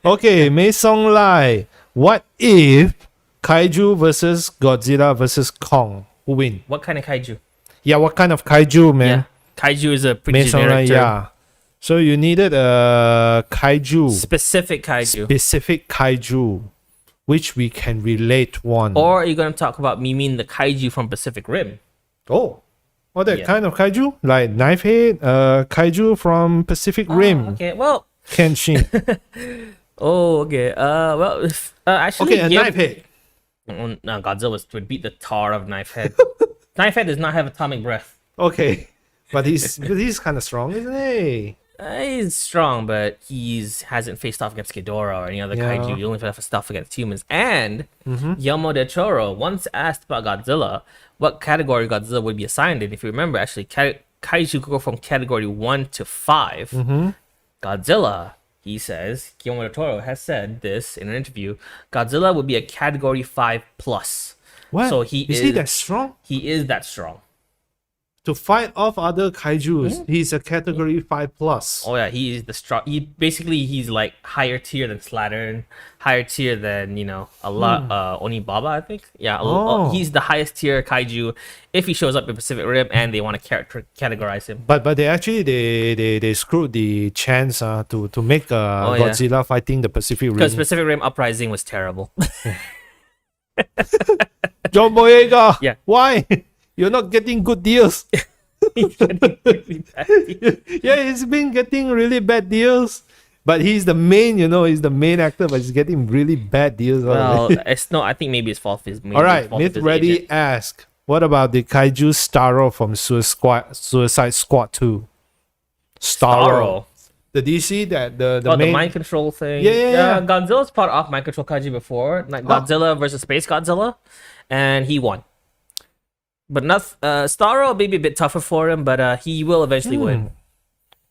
Okay, Mei Song Lai. What if Kaiju versus Godzilla versus Kong? Who win? What kind of kaiju? Yeah, what kind of kaiju, man? Yeah, kaiju is a pretty Mei Song Lai, generic term. yeah. So you needed a kaiju, Specific kaiju. specific kaiju, which we can relate one. Or are you going to talk about me mean the kaiju from Pacific Rim? Oh, that Yeah. kind of kaiju, like knife head, kaiju from Pacific Rim, Okay, well, Kenshin. okay. Actually, Okay, a knife head. No, Godzilla would beat the tar of Knifehead. Knifehead does not have atomic breath. Okay, but he's kind of strong, isn't he? He's strong, but hasn't faced off against Ghidorah or any other Yeah. kaiju. He only faced off against humans. And Mm-hmm. Guillermo del Toro once asked about Godzilla, what category Godzilla would be assigned in. If you remember, actually, kaiju could go from category 1 to 5. Mm-hmm. Godzilla, he says, Guillermo del Toro has said this in an interview, Godzilla would be a category 5 plus. What? So he is he that strong? He is that strong. To fight off other kaijus, he's a category 5 plus. Oh yeah, he is the strong. He's like higher tier than Slattern, higher tier than a lot Onibaba, I think. Yeah, Oh. he's the highest tier kaiju if he shows up in Pacific Rim and they want to categorize him. But they actually they screwed the chance to make yeah. Godzilla fighting the Pacific Because Rim. Pacific Rim Uprising was terrible. John Boyega, Yeah. why? You're not getting good deals. Yeah, he's been getting really bad deals. But he's the main, he's the main actor, but he's getting really bad deals. Well, I think maybe his fault is. All right, Myth Ready ask, what about the kaiju Starro from Suicide Squad 2? Starro. The DC that the The main mind control thing. Yeah. Godzilla's fought off mind control kaiju before, like Godzilla versus Space Godzilla, and he won. But Starro may be a bit tougher for him, but he will eventually win.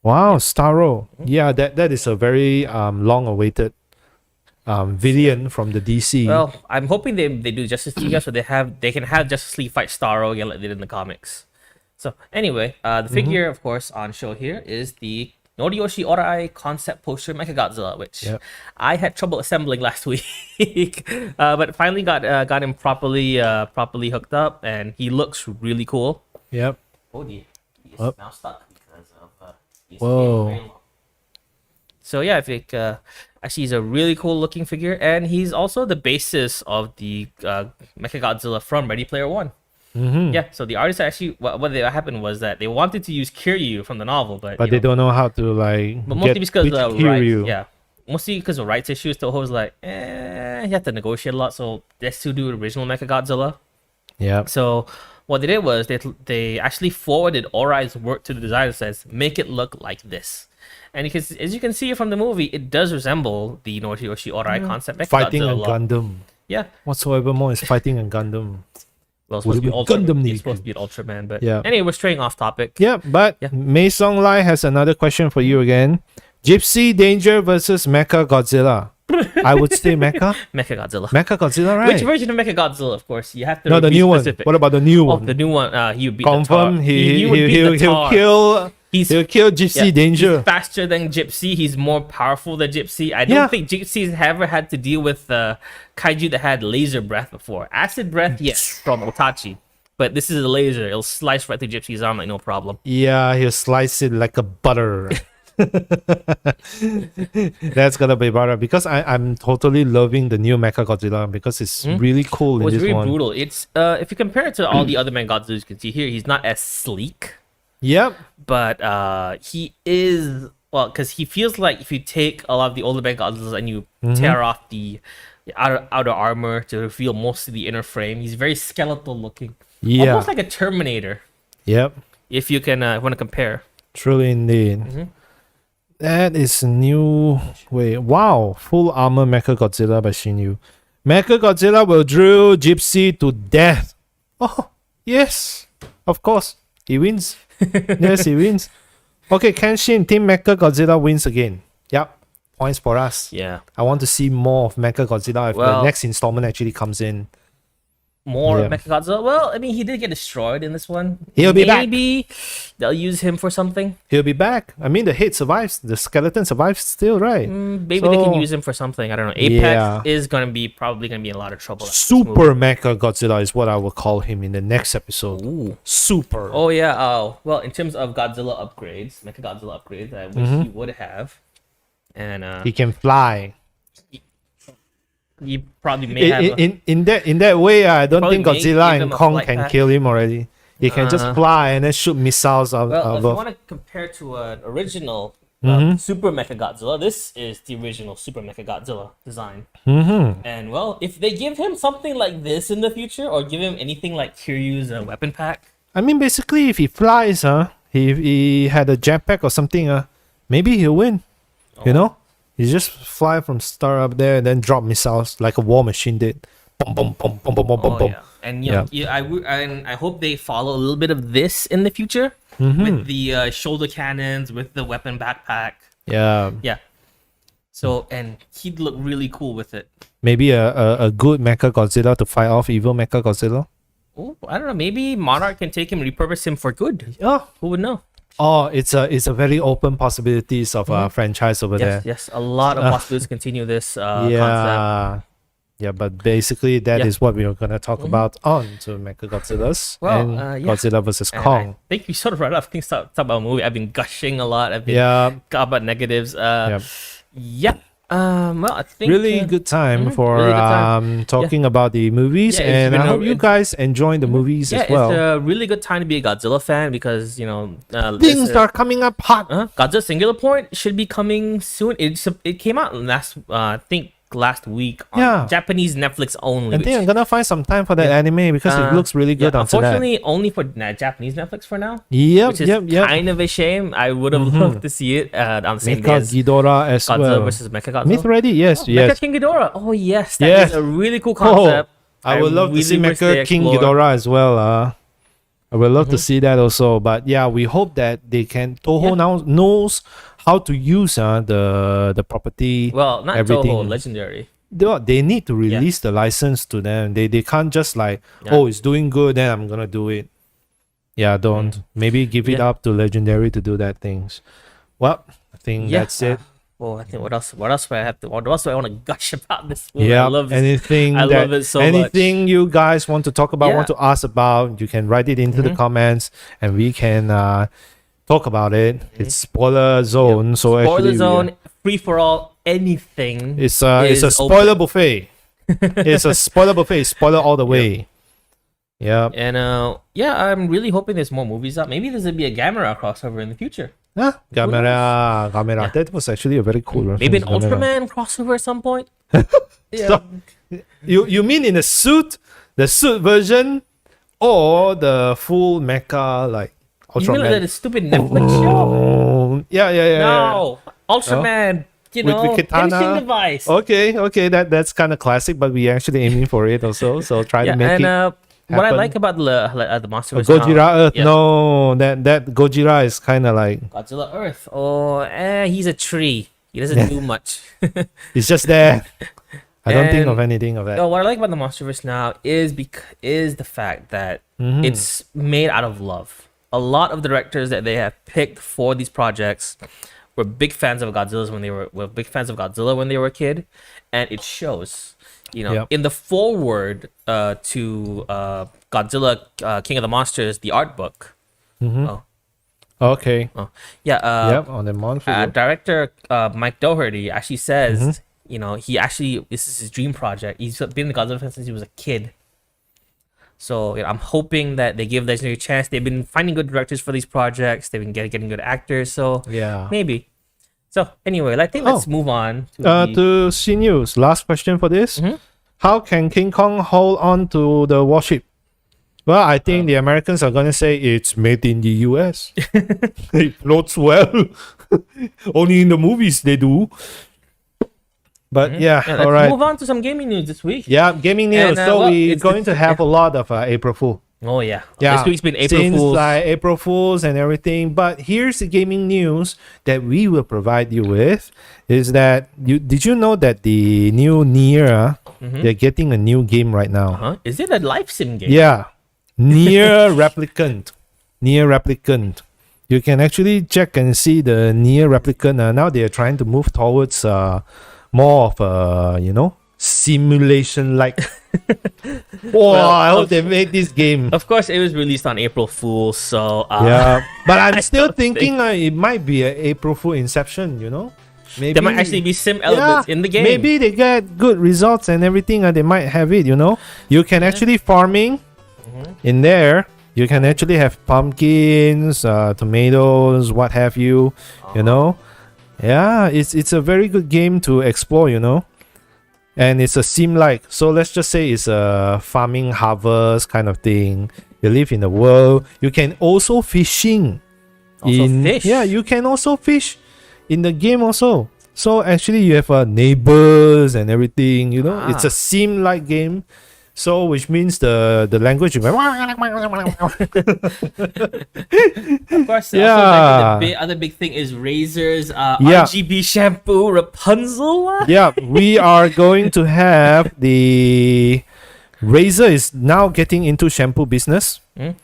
Wow, Starro. Yeah, that is a very long-awaited villain from the DC. Well, I'm hoping they do Justice League, so they can have Justice League fight Starro again like they did in the comics. So anyway, the figure, of course, on show here is the Noriyoshi Orai concept poster Mechagodzilla, which Yep. I had trouble assembling last week, but finally got him properly hooked up, and he looks really cool. Yep. Oh dear, he is Oh. now stuck because of he's Whoa. getting very long. So yeah, I think actually he's a really cool looking figure, and he's also the basis of the Mechagodzilla from Ready Player One. Mm-hmm. Yeah, so the artist actually what happened was that they wanted to use Kiryu from the novel, but But they don't know how to like but mostly get because which of Kiryu. rights. Yeah, mostly because of rights issues. Toho was like, you have to negotiate a lot, so let's still do original Mechagodzilla. Yeah. So what they did was they actually forwarded Orai's work to the designer, says make it look like this. And because as you can see from the movie, it does resemble the Noriyoshi Orai concept Mechagodzilla Fighting a a lot. Gundam. Yeah, Whatsoever more is fighting a Gundam. well, it's supposed to be Would it be Gundam It's supposed to be an Ultraman, but Yeah. anyway, we're straying off topic. Yeah, but Yeah. Mei Song Lai has another question for you again. Gypsy Danger versus Mecha Godzilla. I would say Mecha. Mechagodzilla. Mecha Godzilla, right? Which version of Mechagodzilla? Of course, you have to. No, the be new specific. one. What about the new Oh, one? the new one. He would beat Confirm the tar. he would beat the he'll tar. he'll kill Gypsy Yeah, Danger. He's faster than Gypsy. He's more powerful than Gypsy. I don't Yeah. think Gypsy's ever had to deal with kaiju that had laser breath before. Acid breath, yes, from Otachi. But this is a laser. It'll slice right through Gypsy's arm like no problem. Yeah, he'll slice it like a butter. That's gonna be butter because I'm totally loving the new Mecha Godzilla because it's really cool It in was this really one. brutal. It's if you compare it to all the other Godzillas you can see here, he's not as sleek, Yep. but he is because he feels like if you take a lot of the older Godzillas and you tear off the outer armor to reveal most of the inner frame, he's very skeletal looking, Yeah. almost like a Terminator. Yep. If you can want to compare. Truly indeed. That is a new. Wait, wow! Full armor Mecha Godzilla by Shinyu. Mecha Godzilla will drill Gypsy to death. Oh, yes, of course he wins. Yes, he wins. Okay, Kenshin Team Mecha Godzilla wins again. Yep, points for us. Yeah. I want to see more of Mecha Godzilla if the Well- next installment actually comes in. More Yeah. Mechagodzilla. Well, I mean, he did get destroyed in this one. He'll be back. Maybe they'll use him for something. He'll be back. I mean, the head survives. The skeleton survives still, right? Maybe they can So- use him for something. I don't know. Apex Yeah. is probably gonna be in a lot of trouble. after this Super Mecha Godzilla is what I will call him in the next episode. movie. Ooh. Super. Oh yeah. Oh well. In terms of Godzilla upgrades, Mechagodzilla upgrades, I wish he would have. And He can fly. he probably may have. In that way, I don't Probably think may Godzilla give him and a Kong flight can pack. kill him already. He can just Uh-huh. fly and then shoot missiles well, if you above. want to compare to an original Super Mechagodzilla, this is the original Super Mechagodzilla design. And well, if they give him something like this in the future, or give him anything like Kiryu's weapon pack, I mean, basically, if he flies, he had a jetpack or something, maybe he'll win. You know, he just fly from star up there and then drop missiles like a war machine did. Boom, boom, boom, boom, boom, boom, boom, boom. yeah. And you know, I hope they follow a little bit of this in the future with the shoulder cannons, with the weapon backpack. Yeah, Yeah. So and he'd look really cool with it. maybe a good Mecha Godzilla to fight off evil Mecha Godzilla. Oh, I don't know. Maybe Monarch can take him, repurpose him for good. Yeah. Who would know? Oh, it's a very open possibilities of a franchise over there. Yes. A lot of possibilities to continue this concept. Yeah. Yeah, but basically that is Yeah. what we are gonna talk about on to Mechagodzillas Well, and yeah. Godzilla vs And Kong. I think we sort of right off things talk about a movie. I've been gushing a lot. I've been Yeah, talking about negatives. Yep. Yeah. Well, I think really good time for really good time. talking about the movies, Yeah, it's and been I a- hope you guys enjoying the movies Yeah, as well. it's a really good time to be a Godzilla fan because Things are coming up hot. Godzilla Singular Point should be coming soon. It came out I think last week on Yeah. Japanese Netflix only. I think I'm gonna find some time for that anime because it looks really good after that. Unfortunately, only for Japanese Netflix for now. Yep, Which is yep. kind of a shame. I would have loved to see it on the same day Mecha as Ghidorah as Godzilla well. versus Mechagodzilla. Myth ready? Yes, Mecha yes. King Ghidorah. Oh yes, that Yes. is a really cool concept. I would love to see really wish they Mecha King explore- Ghidorah as well. I would love to see that also. But yeah, we hope that they can. Toho Yeah. now knows how to use the property. Well, not everything. Toho, Legendary. They need to release the license to them. They can't just like, Yeah. oh, it's doing good, then I'm gonna do it. Yeah, don't. Maybe give it Yeah. up to Legendary to do that things. Well, think that's it. Well, I think what else? What else do I have to? What else do I want to gush about this movie? Yeah, I love this. anything I that, love it so anything much. you guys want to talk about, want Yeah. to ask about, you can write it into the comments, and we can talk about it. It's spoiler zone, so Spoiler actually zone, free for all, anything. it's a is spoiler buffet. It's a spoiler buffet, spoiler all the way. Yeah. And yeah, I'm really hoping there's more movies out. Maybe there's gonna be a Gamera crossover in the future. Ah, camera. Yeah. That was actually a very cool reference. Maybe an Gamera. Ultraman crossover at some point. Yeah. So, you mean in the suit version, or the full mecha like You mean like Ultraman? that stupid Netflix show? Oh, yeah. No, Ultraman. You With know, katana. finishing device. Okay, that's kind of classic, but we actually aiming for it also. So try Yeah, to make and it. what I happen. like about the Monsterverse Gojira now, Earth. yeah. No, that Gojira is kind of like Godzilla Earth. Oh, he's a tree. He doesn't do much. it's just there. I don't think And- of anything of that. No, what I like about the Monsterverse now is the fact that Mhm. it's made out of love. A lot of directors that they have picked for these projects were big fans of Godzilla when they were a kid, and it shows. You know, Yep. in the foreword to Godzilla King of the Monsters, the art book. Mhm. Oh, Okay. yeah. Yep. On the monster. Director Mike Doherty actually says, Mhm. you know, this is his dream project. He's been in the Godzilla fan since he was a kid. So you know, I'm hoping that they give Legendary a chance. They've been finding good directors for these projects. They've been getting good actors. So Yeah. maybe. So anyway, I think let's move on to To C News. Last question for this. Mhm. How can King Kong hold on to the warship? Well, I think the Americans are gonna say it's made in the US. It floats well. Only in the movies they do. But yeah, let's all right. move on to some gaming news this week. Yeah, gaming news. And, So well, we're it's going to have a lot of April Fool. Oh yeah. Yeah, This week's been April since Fools. like April Fools and everything. But here's the gaming news that we will provide you with is that did you know that the new Nier they're getting a new game right now? Huh? Is it a life sim game? Yeah, Nier Replicant. Nier Replicant. You can actually check and see the Nier Replicant. Now they are trying to move towards more of a simulation like. Well, I hope they make this game. Of course, it was released on April Fool's, so Yeah, but I'm still don't thinking it might be an April Fool Inception. Maybe there might actually be sim elements in the game. Maybe they get good results and everything, and they might have it. You can actually farming in there. You can actually have pumpkins, tomatoes, what have you. Yeah, it's a very good game to explore. And it's a sim like. So let's just say it's a farming harvest kind of thing. You live in the world. You can also fishing. Fish. Yeah, you can also fish in the game also. So actually you have neighbors and everything, it's a sim like game. So which means the language you Of course, Yeah. the other big thing is Razor's RGB shampoo Rapunzel. Yeah, we are going to have the Razer is now getting into shampoo business.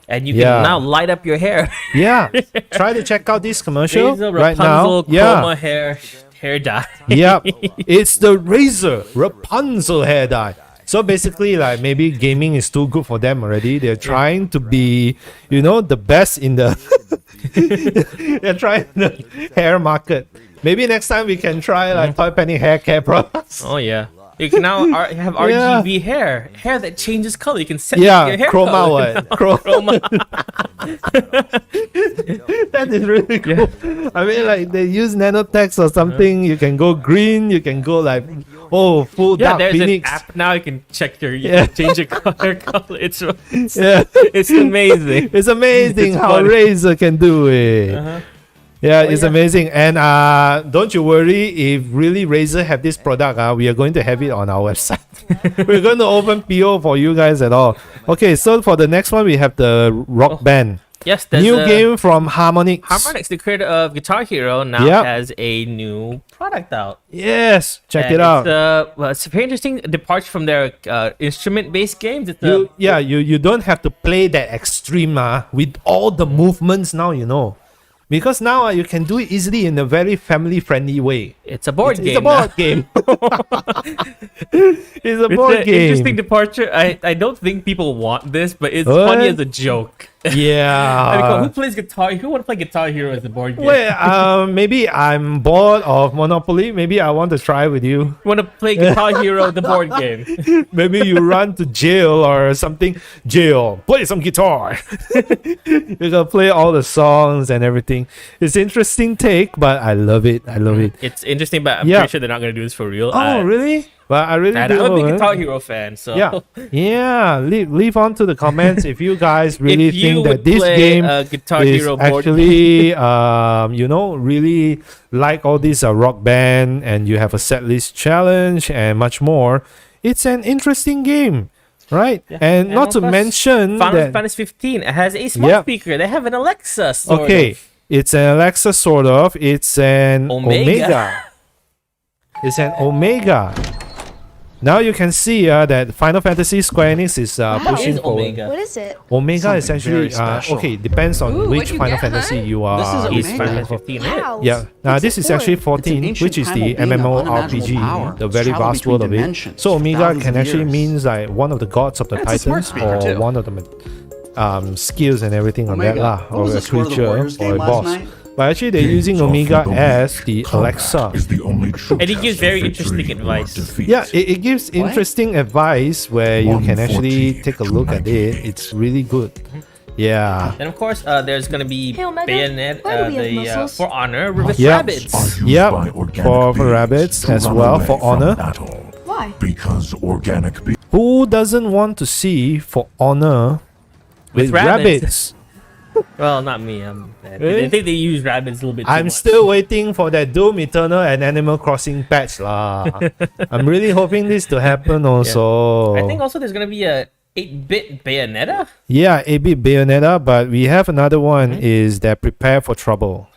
And you can now light up your hair. Yeah, try to check out this commercial Razor right Rapunzel now. chroma hair dye. Yeah, it's the Razer Rapunzel hair dye. So basically, like maybe gaming is too good for them already. They're trying to be, the best in the. They're trying the hair market. Maybe next time we can try like ToyPanic hair care products. Oh yeah. You can now have RGB hair that changes color. You can set your Yeah, hair chroma color. what? Chroma. That is really cool. I mean, like they use nanotext or something. You can go green. You can go like, full Yeah, dark there's phoenix. an app now. You can check change your color. It's Yeah, it's amazing. it's amazing It's how funny. Razer can do it. Yeah, it's yeah. amazing. And don't you worry, if really Razer have this product, we are going to have it on our website. We're going to open PO for you guys at all. Okay, so for the next one, we have the Rock Band. Yes, there's New a game from Harmonix. Harmonix, the creator of Guitar Hero, now Yep. has a new product out. Yes, check And it out. It's a very interesting departure from their instrument-based games. It's You don't have to play that extreme with all the movements now, because now you can do it easily in a very family-friendly way. It's a board game. It's a board game. It's a It's board an game. interesting departure. I don't think people want this, but it's What? funny as a joke. Yeah. Who plays guitar? Who want to play Guitar Hero as a board game? Well, maybe I'm bored of Monopoly. Maybe I want to try with you. Want to play Guitar Hero the board game? Maybe you run to jail or something. Jail, play some guitar. You can play all the songs and everything. It's interesting take, but I love it. I love it. It's interesting, but I'm Yeah. pretty sure they're not going to do this for real. Oh, really? But I really I'm do. a big eh? Guitar Hero fan, so Yeah. Leave on to the comments if you guys really if you think that would this play game a Guitar is Hero board game, actually, really like all these rock band, and you have a set list challenge and much more. It's an interesting game, right? Yeah. And not to of course, mention Final that Fantasy 15 it has a smart Yep. speaker. They have an Alexa. Sort okay, of. it's an Alexa sort of. It's an Omega. Omega. It's an Omega. Now you can see that Final Fantasy Square Enix is What pushing is forward. Omega? What is it? Omega is Something actually very special. okay. Depends on Ooh, which what'd you Final get, Fantasy hun? you are. This is He's Omega. Final Fantasy 15, right? Wow. Yeah. Now What's this it is for? actually It's an 14, ancient which is the primal being of MMORPG, unimaginable power. the very Traveled vast world of between it. dimensions So for Omega thousands can of actually years. means like one of the gods of the That's a smart Titans, speaker, or too. one of the skills and everything on that Omega. lah, What or was a the score of the creature Warriors or a game last boss. night? But actually, they're using Omega as the Alexa. Is the only true And he gives test very of interesting victory or advice. defeat. Yeah, it gives interesting advice where you can actually 148 take a look at it. It's really good. Yeah. And of course, there's gonna be Hey, Omega, Bayonet, why do we have muscles? For Honor with Yep. rabbits. Are used Yep, by organic for beings rabbits to as run well, away for from honor. battle. Why? Because organic beings Who doesn't want to see For Honor with With rabbits? rabbits? Well, not me. Really? I think they use rabbits a little bit. I'm too much. still waiting for that Doom Eternal and Animal Crossing patch lah. I'm really hoping this to happen also. I think also there's gonna be a 8-bit Bayonetta. Yeah, 8-bit Bayonetta, but we have another one is that Prepare for Trouble.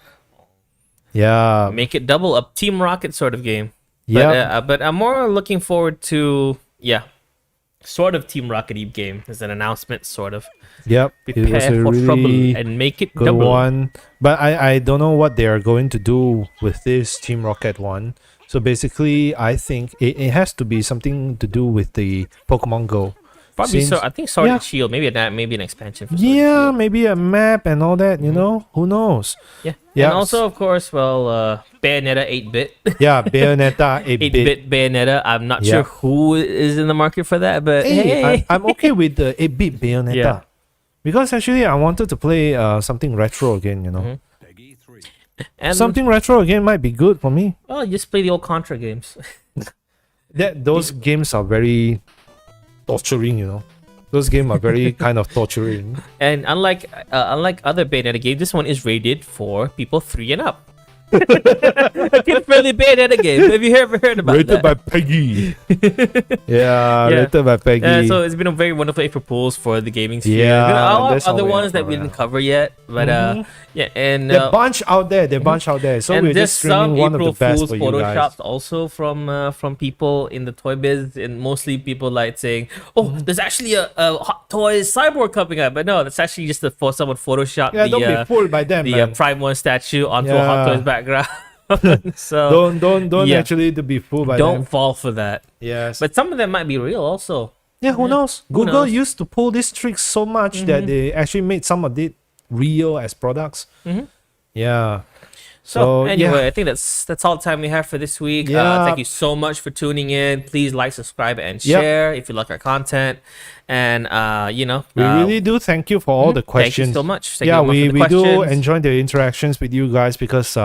Yeah. Make it double, a Team Rocket sort of game. Yeah. But I'm more looking forward to sort of Team Rocket Eve game as an announcement, sort of. Yep. It was Prepare a for trouble really and make it good double. one. But I don't know what they are going to do with this Team Rocket one. So basically, I think it has to be something to do with the Pokemon Go. Probably Seems- I think Sword yeah. and Shield, maybe an expansion. For Sword and Yeah, Shield. maybe a map and all that, you know? Who knows? Yeah. Yeah. And also, of course, Bayonetta 8-bit. Yeah, Bayonetta 8-bit. 8-bit Bayonetta. I'm not Yeah. sure who is in the market for that, but Hey, hey. I'm okay with the 8-bit Bayonetta. Yeah. Because actually, I wanted to play something retro again, you know? And Something retro again might be good for me. well, just play the old Contra games. Those games are very torturing, you know? Those games are very kind of torturing. And unlike other Bayonetta games, this one is rated for people 3 and up. A kid-friendly Bayonetta game. Have you ever heard about Rated that? by Peggy. yeah, Yeah. rated by Peggy. So it's been a very wonderful April Fools for the gaming sphere. Yeah, There are that's other how we ones are, that we yeah. didn't cover yet, but yeah, and They're bunch out there. They're bunch out there. So and we're there's just streaming some one of April the best Fools for you guys. photoshops also from people in the toy biz, and mostly people like saying, "Oh, there's actually a Hot Toys Cyborg coming up," but no, that's actually just for someone photoshopped Yeah, don't be fooled by them, the man. Prime 1 statue onto a Hot Yeah. Toys background. So Don't yeah. actually to be fooled by don't them. fall for that. Yes. But some of them might be real also. yeah, who knows? Who Google knows? used to pull these tricks so much that they actually made some of it real as products. Yeah. So So, anyway, yeah. I think that's all the time we have for this week. Yeah. Thank you so much for tuning in. Please like, subscribe, and Yep. share if you like our content. And We really do thank you for all the thank you questions. so much. Thank Yeah, you very we much for the do questions. enjoy the interactions with you guys because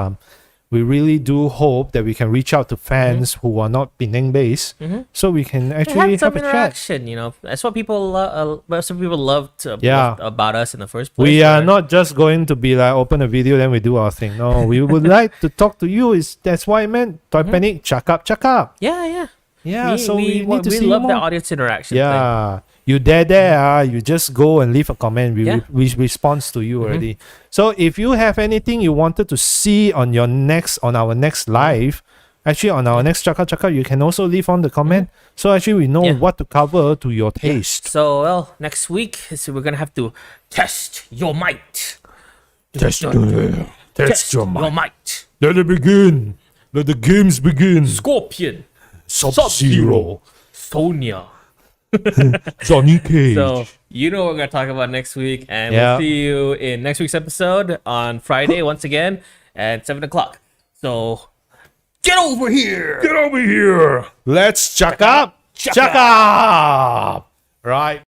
we really do hope that we can reach out to fans who are not Penang based, so we can To actually have some have a chat. interaction. That's what people love Yeah. about us in the first place. We are or- not just going to be like open a video then we do our thing. No, we would like to talk to you. That's why I meant ToyPanic Cakap-Cakap. Yeah. Yeah, so we need to we see love the more. audience interaction. thing. Yeah, you you just go and leave a comment. We respond to you already. So if you have anything you wanted to see on our next live, actually on our next Cakap-Cakap, you can also leave on the comment. So actually we know Yeah. what to cover to your taste. So next week we're gonna have to test your might. test Test your Your might. might. Let it begin. Let the games begin. Scorpion. Sub-Zero. Sonya. Johnny Cage. So you know what we're gonna talk about next week, and Yeah. we'll see you in next week's episode on Friday once again at 7 o'clock. So get over here. Get over here. Let's check up. Check up. Right.